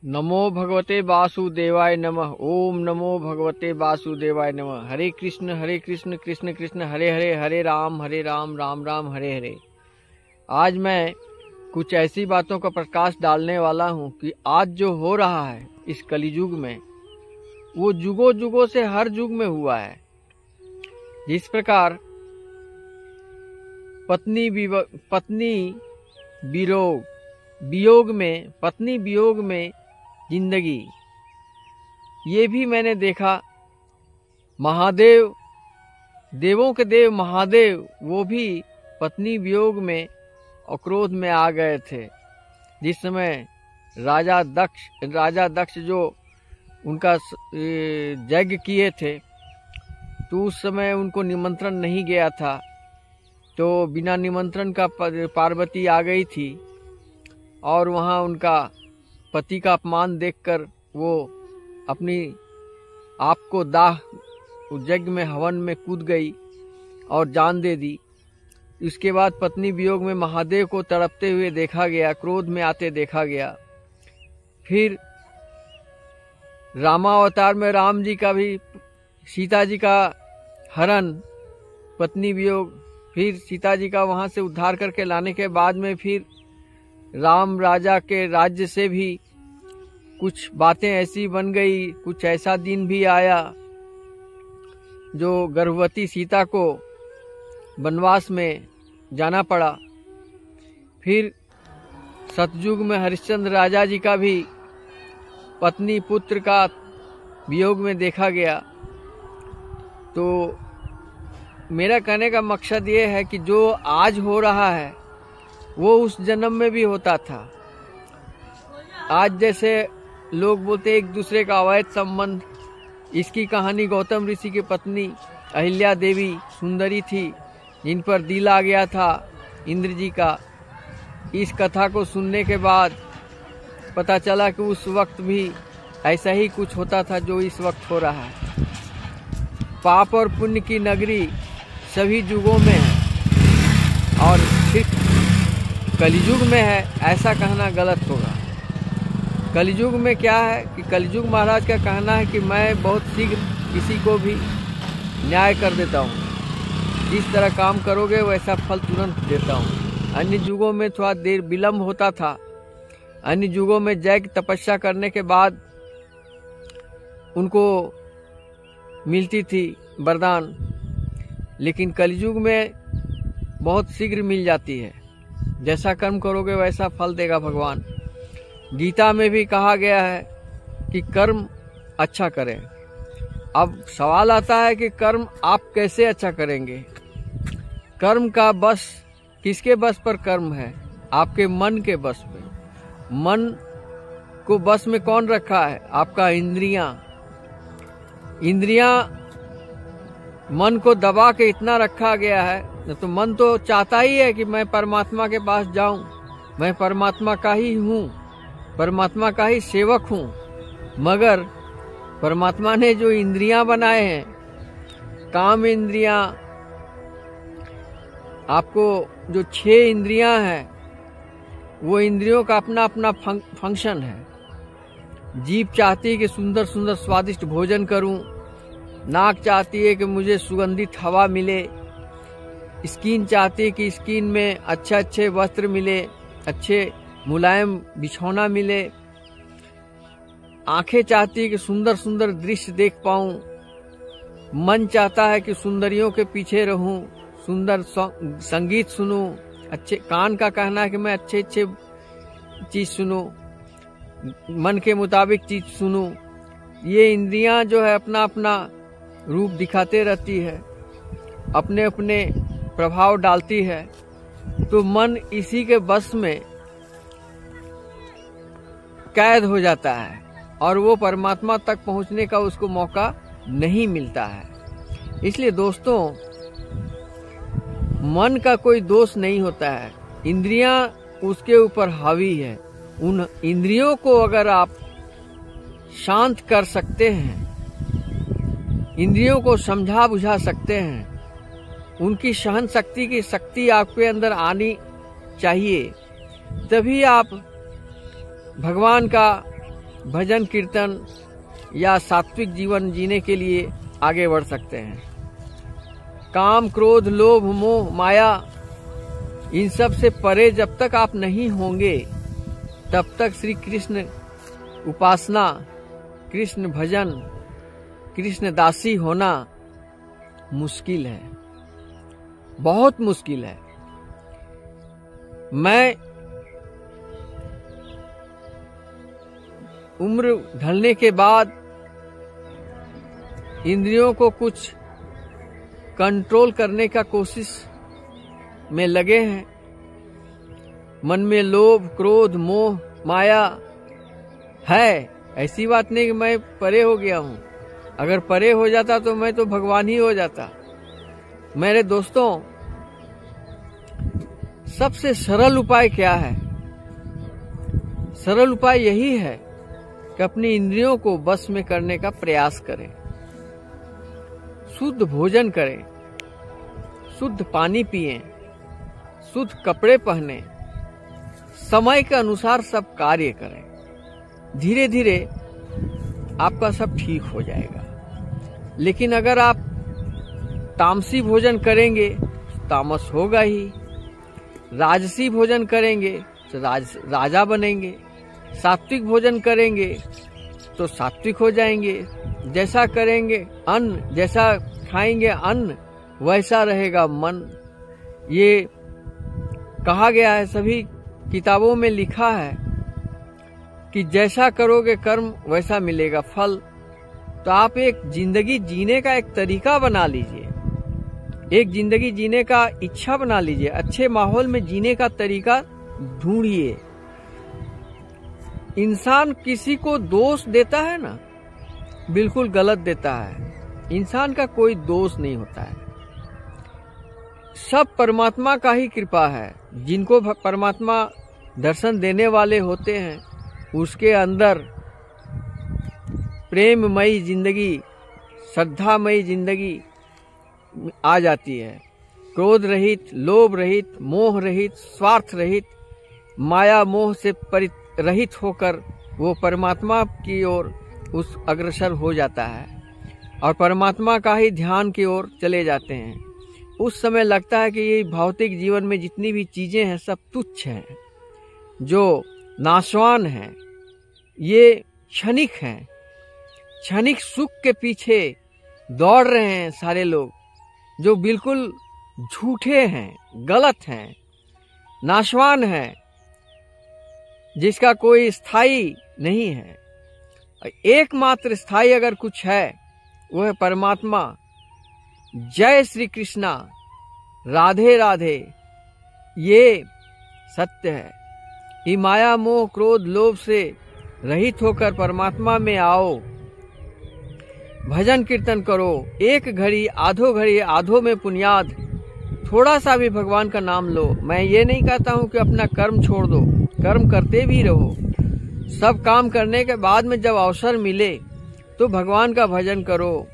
नमो भगवते वासुदेवाय नमः। ओम नमो भगवते वासुदेवाय नमः। हरे कृष्ण कृष्ण कृष्ण हरे हरे, हरे राम राम राम हरे हरे। आज मैं कुछ ऐसी बातों का प्रकाश डालने वाला हूँ कि आज जो हो रहा है इस कलियुग में, वो जुगों जुगों से हर युग में हुआ है। जिस प्रकार पत्नी वियोग में जिंदगी, ये भी मैंने देखा। महादेव, देवों के देव महादेव, वो भी पत्नी वियोग में और क्रोध में आ गए थे। जिस समय राजा दक्ष जो उनका यज्ञ किए थे, तो उस समय उनको निमंत्रण नहीं गया था, तो बिना निमंत्रण का पार्वती आ गई थी और वहाँ उनका पति का अपमान देखकर वो अपनी आप को दाह यज्ञ में हवन में कूद गई और जान दे दी। इसके बाद पत्नी वियोग में महादेव को तड़पते हुए देखा गया, क्रोध में आते देखा गया। फिर रामावतार में राम जी का भी सीता जी का हरण, पत्नी वियोग, फिर सीता जी का वहां से उद्धार करके लाने के बाद में फिर राम राजा के राज्य से भी कुछ बातें ऐसी बन गई। कुछ ऐसा दिन भी आया जो गर्भवती सीता को वनवास में जाना पड़ा। फिर सतयुग में हरिश्चंद्र राजा जी का भी पत्नी पुत्र का वियोग में देखा गया। तो मेरा कहने का मकसद ये है कि जो आज हो रहा है वो उस जन्म में भी होता था। आज जैसे लोग बोलते एक दूसरे का अवैध संबंध, इसकी कहानी गौतम ऋषि की पत्नी अहिल्या देवी सुंदरी थी, जिन पर दिल आ गया था इंद्र जी का। इस कथा को सुनने के बाद पता चला कि उस वक्त भी ऐसा ही कुछ होता था जो इस वक्त हो रहा है। पाप और पुण्य की नगरी सभी युगों में है और सिर्फ कलियुग में है, ऐसा कहना गलत होगा। कलियुग में क्या है कि कलियुग महाराज का कहना है कि मैं बहुत शीघ्र किसी को भी न्याय कर देता हूँ। जिस तरह काम करोगे वैसा फल तुरंत देता हूँ। अन्य युगों में थोड़ा देर विलम्ब होता था। अन्य युगों में यज्ञ तपस्या करने के बाद उनको मिलती थी वरदान, लेकिन कलियुग में बहुत शीघ्र मिल जाती है। जैसा कर्म करोगे वैसा फल देगा भगवान। गीता में भी कहा गया है कि कर्म अच्छा करें। अब सवाल आता है कि कर्म आप कैसे अच्छा करेंगे। कर्म का बस किसके बस पर कर्म है? आपके मन के बस पे। मन को बस में कौन रखा है? आपका इंद्रियां मन को दबा के इतना रखा गया है। तो मन तो चाहता ही है कि मैं परमात्मा के पास जाऊं, मैं परमात्मा का ही हूं, परमात्मा का ही सेवक हूं। मगर परमात्मा ने जो इंद्रियां बनाए हैं, काम इंद्रियां, आपको जो 6 इंद्रियां हैं, वो इंद्रियों का अपना अपना फंक्शन है। जीभ चाहती है कि सुंदर सुंदर स्वादिष्ट भोजन करूं, नाक चाहती है कि मुझे सुगंधित हवा मिले, स्किन चाहती है कि स्किन में अच्छे अच्छे वस्त्र मिले, अच्छे मुलायम बिछौना मिले, आंखें चाहती है कि सुंदर सुंदर दृश्य देख पाऊं, मन चाहता है कि सुंदरियों के पीछे रहूं, सुंदर संगीत सुनूं, अच्छे कान का कहना है कि मैं अच्छे अच्छे चीज सुनूं, मन के मुताबिक चीज सुनूं। ये इंद्रियां जो है अपना अपना रूप दिखाते रहती है, अपने अपने प्रभाव डालती है। तो मन इसी के बस में कैद हो जाता है और वो परमात्मा तक पहुंचने का उसको मौका नहीं मिलता है। इसलिए दोस्तों, मन का कोई दोष नहीं होता है, इंद्रियां उसके ऊपर हावी है। उन इंद्रियों को अगर आप शांत कर सकते हैं, इंद्रियों को समझा बुझा सकते हैं, उनकी सहन शक्ति की शक्ति आपके अंदर आनी चाहिए, तभी आप भगवान का भजन कीर्तन या सात्विक जीवन जीने के लिए आगे बढ़ सकते हैं। काम, क्रोध, लोभ, मोह, माया, इन सब से परे जब तक आप नहीं होंगे तब तक श्री कृष्ण उपासना, कृष्ण भजन, कृष्ण दासी होना मुश्किल है, बहुत मुश्किल है। मैं उम्र ढलने के बाद इंद्रियों को कुछ कंट्रोल करने का कोशिश में लगे हैं। मन में लोभ, क्रोध, मोह, माया है, ऐसी बात नहीं कि मैं परे हो गया हूं। अगर परे हो जाता तो मैं तो भगवान ही हो जाता। मेरे दोस्तों, सबसे सरल उपाय क्या है? सरल उपाय यही है कि अपनी इंद्रियों को बस में करने का प्रयास करें, शुद्ध भोजन करें, शुद्ध पानी पिएं, शुद्ध कपड़े पहने, समय के अनुसार सब कार्य करें। धीरे धीरे आपका सब ठीक हो जाएगा। लेकिन अगर आप तामसी भोजन करेंगे तो तामस होगा ही, राजसी भोजन करेंगे तो राजा बनेंगे, सात्विक भोजन करेंगे तो सात्विक हो जाएंगे। जैसा करेंगे अन्न, जैसा खाएंगे अन्न, वैसा रहेगा मन। ये कहा गया है, सभी किताबों में लिखा है कि जैसा करोगे कर्म वैसा मिलेगा फल। तो आप एक जिंदगी जीने का एक तरीका बना लीजिए, एक जिंदगी जीने का इच्छा बना लीजिए, अच्छे माहौल में जीने का तरीका ढूंढिए। इंसान किसी को दोष देता है ना, बिल्कुल गलत देता है। इंसान का कोई दोष नहीं होता है, सब परमात्मा का ही कृपा है। जिनको परमात्मा दर्शन देने वाले होते हैं उसके अंदर प्रेममयी जिंदगी, श्रद्धामयी जिंदगी आ जाती है। क्रोध रहित, लोभ रहित, मोह रहित, स्वार्थ रहित, माया मोह से रहित होकर वो परमात्मा की ओर उस अग्रसर हो जाता है और परमात्मा का ही ध्यान की ओर चले जाते हैं। उस समय लगता है कि ये भौतिक जीवन में जितनी भी चीजें हैं सब तुच्छ हैं, जो नाशवान हैं, ये क्षणिक हैं। क्षणिक सुख के पीछे दौड़ रहे हैं सारे लोग, जो बिल्कुल झूठे हैं, गलत हैं, नाशवान हैं, जिसका कोई स्थायी नहीं है। एकमात्र स्थायी अगर कुछ है वो है परमात्मा। जय श्री कृष्णा, राधे राधे, ये सत्य है। ये माया मोह क्रोध लोभ से रहित होकर परमात्मा में आओ, भजन कीर्तन करो। एक घड़ी आधो में पुण्याद, थोड़ा सा भी भगवान का नाम लो। मैं ये नहीं कहता हूं कि अपना कर्म छोड़ दो, कर्म करते भी रहो। सब काम करने के बाद में जब अवसर मिले तो भगवान का भजन करो,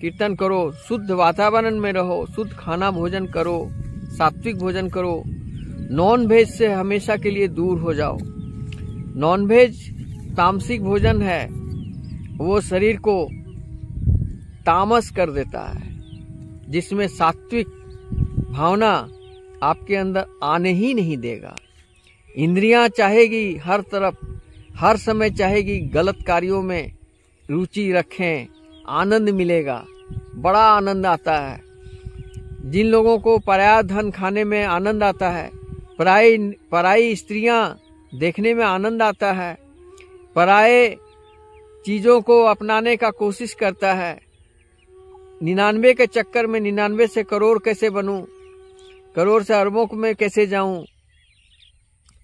कीर्तन करो, शुद्ध वातावरण में रहो, शुद्ध खाना भोजन करो, सात्विक भोजन करो। नॉन वेज से हमेशा के लिए दूर हो जाओ। नॉन वेज तामसिक भोजन है, वो शरीर को तामस कर देता है, जिसमें सात्विक भावना आपके अंदर आने ही नहीं देगा। इंद्रियां चाहेगी हर तरफ, हर समय चाहेगी गलत कार्यों में रुचि रखें, आनंद मिलेगा, बड़ा आनंद आता है। जिन लोगों को पराया धन खाने में आनंद आता है, पराई स्त्रियां देखने में आनंद आता है, पराये चीजों को अपनाने का कोशिश करता है, 99 के चक्कर में 99 से करोड़ कैसे बनूं, करोड़ से अरबों में कैसे जाऊं,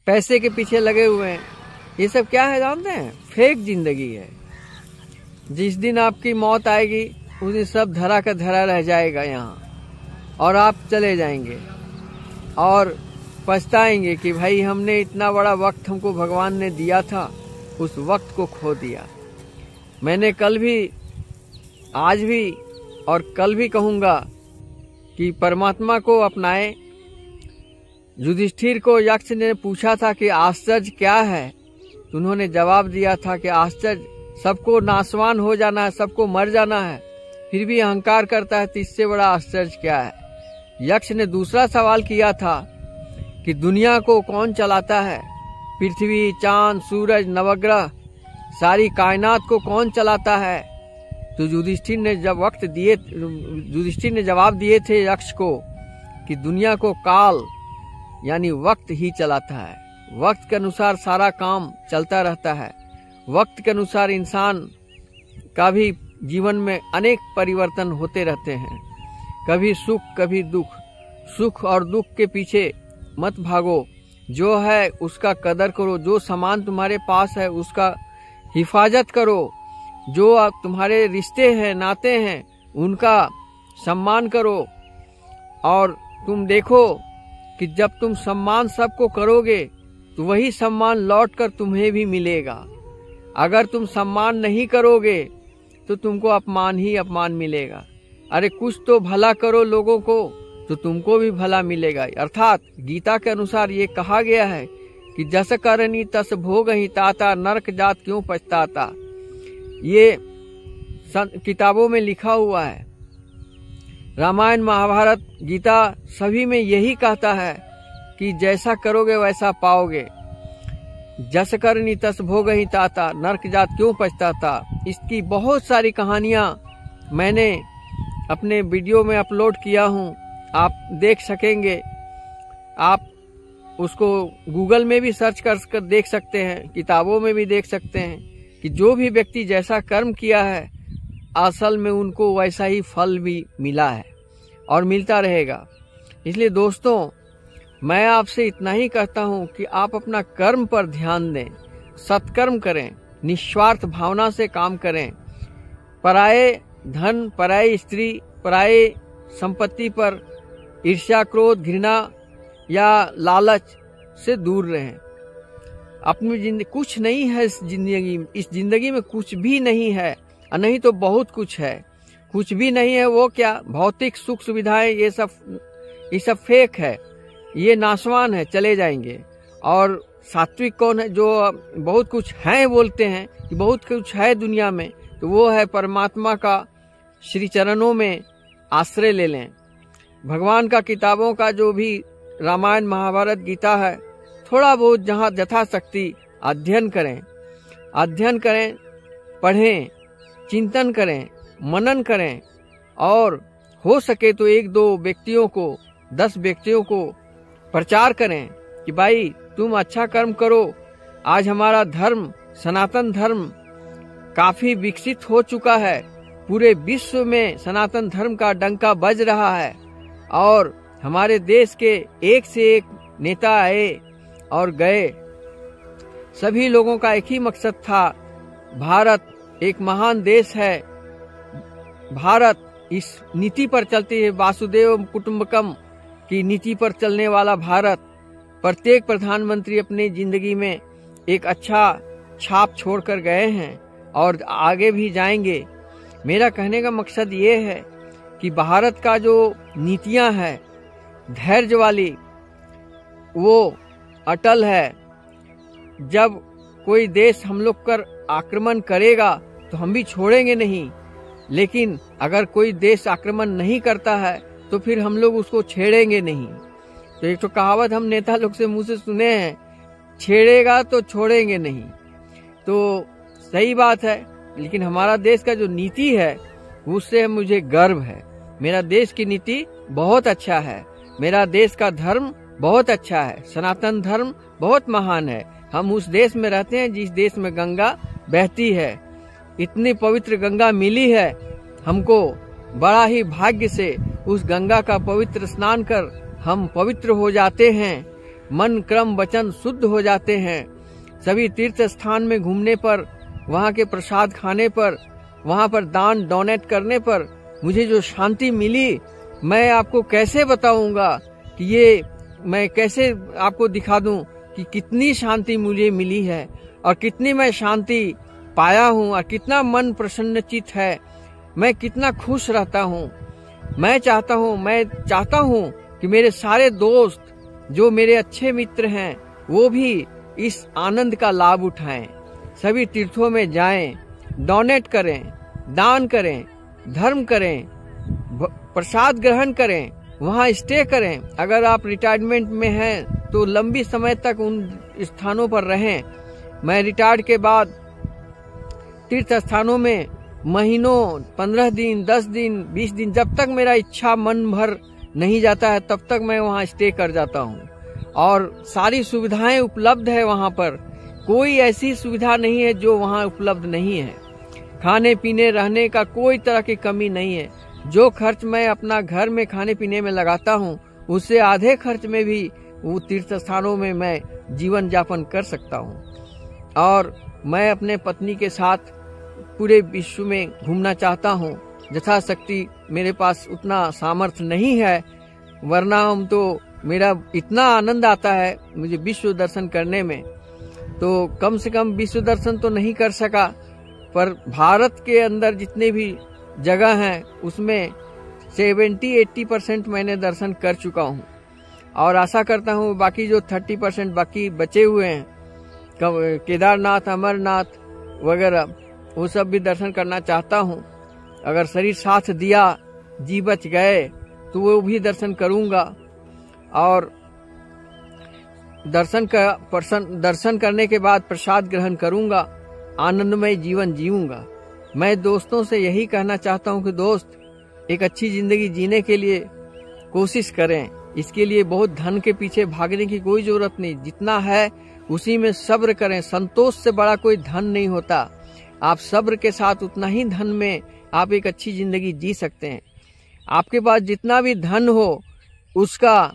पैसे के पीछे लगे हुए हैं। ये सब क्या है जानते हैं? फेक जिंदगी है। जिस दिन आपकी मौत आएगी उस दिन सब धरा का धरा रह जाएगा यहाँ, और आप चले जाएंगे और पछताएंगे कि भाई हमने इतना बड़ा वक्त हमको भगवान ने दिया था, उस वक्त को खो दिया। मैंने कल भी, आज भी और कल भी कहूंगा कि परमात्मा को अपनाएं। युधिष्ठिर को यक्ष ने पूछा था कि आश्चर्य क्या है, तो उन्होंने जवाब दिया था कि आश्चर्य, सबको नाशवान हो जाना है, सबको मर जाना है, फिर भी अहंकार करता है, तो इससे बड़ा आश्चर्य क्या है। यक्ष ने दूसरा सवाल किया था कि दुनिया को कौन चलाता है, पृथ्वी, चांद, सूरज, नवग्रह, सारी कायनात को कौन चलाता है। तो युधिष्ठिर ने जवाब दिए थे यक्ष को कि दुनिया को काल यानी वक्त ही चलाता है। वक्त के अनुसार सारा काम चलता रहता है। वक्त के अनुसार इंसान का भी जीवन में अनेक परिवर्तन होते रहते हैं, कभी सुख कभी दुख। सुख और दुख के पीछे मत भागो, जो है उसका कदर करो, जो सामान तुम्हारे पास है उसका हिफाजत करो, जो तुम्हारे रिश्ते हैं, नाते हैं, उनका सम्मान करो। और तुम देखो कि जब तुम सम्मान सबको करोगे तो वही सम्मान लौटकर तुम्हें भी मिलेगा। अगर तुम सम्मान नहीं करोगे तो तुमको अपमान ही अपमान मिलेगा। अरे कुछ तो भला करो लोगों को तो तुमको भी भला मिलेगा। अर्थात गीता के अनुसार ये कहा गया है कि जस करनी तस भोग ही ताता, नरक जात क्यों पछताता। ये किताबों में लिखा हुआ है। रामायण, महाभारत, गीता सभी में यही कहता है कि जैसा करोगे वैसा पाओगे। जस करनी तस भोग ही ताता, नरक जात क्यों पछताता। इसकी बहुत सारी कहानियां मैंने अपने वीडियो में अपलोड किया हूं, आप देख सकेंगे। आप उसको गूगल में भी सर्च कर देख सकते हैं, किताबों में भी देख सकते हैं कि जो भी व्यक्ति जैसा कर्म किया है असल में उनको वैसा ही फल भी मिला है और मिलता रहेगा। इसलिए दोस्तों, मैं आपसे इतना ही कहता हूं कि आप अपना कर्म पर ध्यान दें, सत्कर्म करें, निस्वार्थ भावना से काम करें। पराये धन, पराई स्त्री, पराये संपत्ति पर ईर्ष्या, क्रोध, घृणा या लालच से दूर रहें। अपनी जिंदगी कुछ नहीं है, इस जिंदगी में कुछ भी नहीं है, और नहीं तो बहुत कुछ है। कुछ भी नहीं है वो क्या, भौतिक सुख सुविधाएं, ये सब फेक है, ये नाशवान है, चले जाएंगे। और सात्विक कौन है, जो बहुत कुछ है बोलते हैं कि बहुत कुछ है दुनिया में, तो वो है परमात्मा का श्री चरणों में आश्रय ले लें। भगवान का किताबों का जो भी रामायण, महाभारत, गीता है, थोड़ा बहुत जहाँ यथाशक्ति अध्ययन करें, पढ़ें, चिंतन करें, मनन करें, और हो सके तो 1-2 व्यक्तियों को, 10 व्यक्तियों को प्रचार करें कि भाई तुम अच्छा कर्म करो। आज हमारा धर्म, सनातन धर्म काफी विकसित हो चुका है, पूरे विश्व में सनातन धर्म का डंका बज रहा है, और हमारे देश के एक से एक नेता आए और गए। सभी लोगों का एक ही मकसद था, भारत एक महान देश है। भारत इस नीति पर चलती है, वासुदेव कुटुंबकम की नीति पर चलने वाला भारत। प्रत्येक प्रधानमंत्री अपनी जिंदगी में एक अच्छा छाप छोड़कर गए हैं और आगे भी जाएंगे। मेरा कहने का मकसद ये है कि भारत का जो नीतियां है धैर्य वाली, वो अटल है। जब कोई देश हम लोग पर आक्रमण करेगा तो हम भी छोड़ेंगे नहीं, लेकिन अगर कोई देश आक्रमण नहीं करता है तो फिर हम लोग उसको छेड़ेंगे नहीं। तो एक तो कहावत हम नेता लोग से मुंह से सुने हैं, छेड़ेगा तो छोड़ेंगे नहीं। तो सही बात है, लेकिन हमारा देश का जो नीति है उससे मुझे गर्व है। मेरा देश की नीति बहुत अच्छा है, मेरा देश का धर्म बहुत अच्छा है, सनातन धर्म बहुत महान है। हम उस देश में रहते हैं जिस देश में गंगा बहती है। इतनी पवित्र गंगा मिली है हमको, बड़ा ही भाग्य से उस गंगा का पवित्र स्नान कर हम पवित्र हो जाते हैं, मन क्रम वचन शुद्ध हो जाते हैं। सभी तीर्थ स्थान में घूमने पर, वहाँ के प्रसाद खाने पर, वहाँ पर दान डोनेट करने पर मुझे जो शांति मिली, मैं आपको कैसे बताऊंगा कि ये मैं कैसे आपको दिखा दूं कि कितनी शांति मुझे मिली है और कितनी मैं शांति पाया हूं और कितना मन प्रसन्नचित है, मैं कितना खुश रहता हूं। मैं चाहता हूं कि मेरे सारे दोस्त जो मेरे अच्छे मित्र हैं वो भी इस आनंद का लाभ उठाएं, सभी तीर्थों में जाएं, डोनेट करें, दान करें, धर्म करें, प्रसाद ग्रहण करें, वहाँ स्टे करें। अगर आप रिटायरमेंट में हैं तो लंबी समय तक उन स्थानों पर रहें। मैं रिटायर्ड के बाद तीर्थ स्थानों में महीनों, 15 दिन, 10 दिन, 20 दिन, जब तक मेरा इच्छा मन भर नहीं जाता है तब तक मैं वहाँ स्टे कर जाता हूँ। और सारी सुविधाएं उपलब्ध है वहाँ पर, कोई ऐसी सुविधा नहीं है जो वहाँ उपलब्ध नहीं है। खाने पीने रहने का कोई तरह की कमी नहीं है। जो खर्च मैं अपना घर में खाने पीने में लगाता हूँ उससे आधे खर्च में भी वो तीर्थ स्थानों में मैं जीवन यापन कर सकता हूँ। और मैं अपने पत्नी के साथ पूरे विश्व में घूमना चाहता हूँ। यथाशक्ति मेरे पास उतना सामर्थ्य नहीं है, वरना हम तो मेरा इतना आनंद आता है मुझे विश्व दर्शन करने में। तो कम से कम विश्व दर्शन तो नहीं कर सका, पर भारत के अंदर जितने भी जगह हैं उसमें 70-80% मैंने दर्शन कर चुका हूँ। और आशा करता हूँ बाकी जो 30% बाकी बचे हुए हैं, केदारनाथ, अमरनाथ वगैरह, वो सब भी दर्शन करना चाहता हूँ। अगर शरीर साथ दिया, जी बच गए तो वो भी दर्शन करूँगा। और दर्शन करने के बाद प्रसाद ग्रहण करूँगा, आनंदमय जीवन जीऊँगा। मैं दोस्तों से यही कहना चाहता हूँ कि दोस्त, एक अच्छी जिंदगी जीने के लिए कोशिश करें। इसके लिए बहुत धन के पीछे भागने की कोई जरूरत नहीं, जितना है उसी में सब्र करें। संतोष से बड़ा कोई धन नहीं होता। आप सब्र के साथ उतना ही धन में आप एक अच्छी जिंदगी जी सकते हैं। आपके पास जितना भी धन हो उसका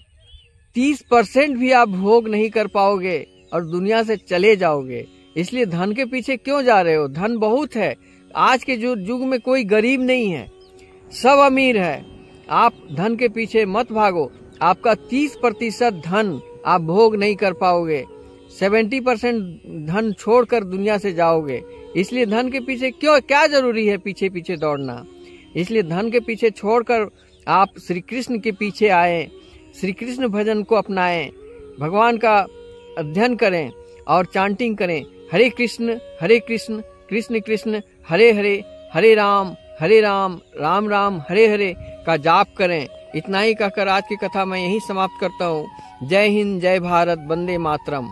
30% भी आप भोग नहीं कर पाओगे और दुनिया से चले जाओगे। इसलिए धन के पीछे क्यों जा रहे हो? धन बहुत है। आज के युग में कोई गरीब नहीं है, सब अमीर है। आप धन के पीछे मत भागो। आपका 30% धन आप भोग नहीं कर पाओगे, 70% धन छोड़कर दुनिया से जाओगे। इसलिए धन के पीछे क्या जरूरी है पीछे पीछे दौड़ना? इसलिए धन के पीछे छोड़कर आप श्री कृष्ण के पीछे आए, श्री कृष्ण भजन को अपनाएं, भगवान का अध्ययन करें और चांटिंग करें। हरे कृष्ण कृष्ण कृष्ण हरे हरे, हरे राम राम राम हरे हरे का जाप करें। इतना ही कहकर आज की कथा मैं यहीं समाप्त करता हूँ। जय हिंद, जय भारत, वंदे मातरम।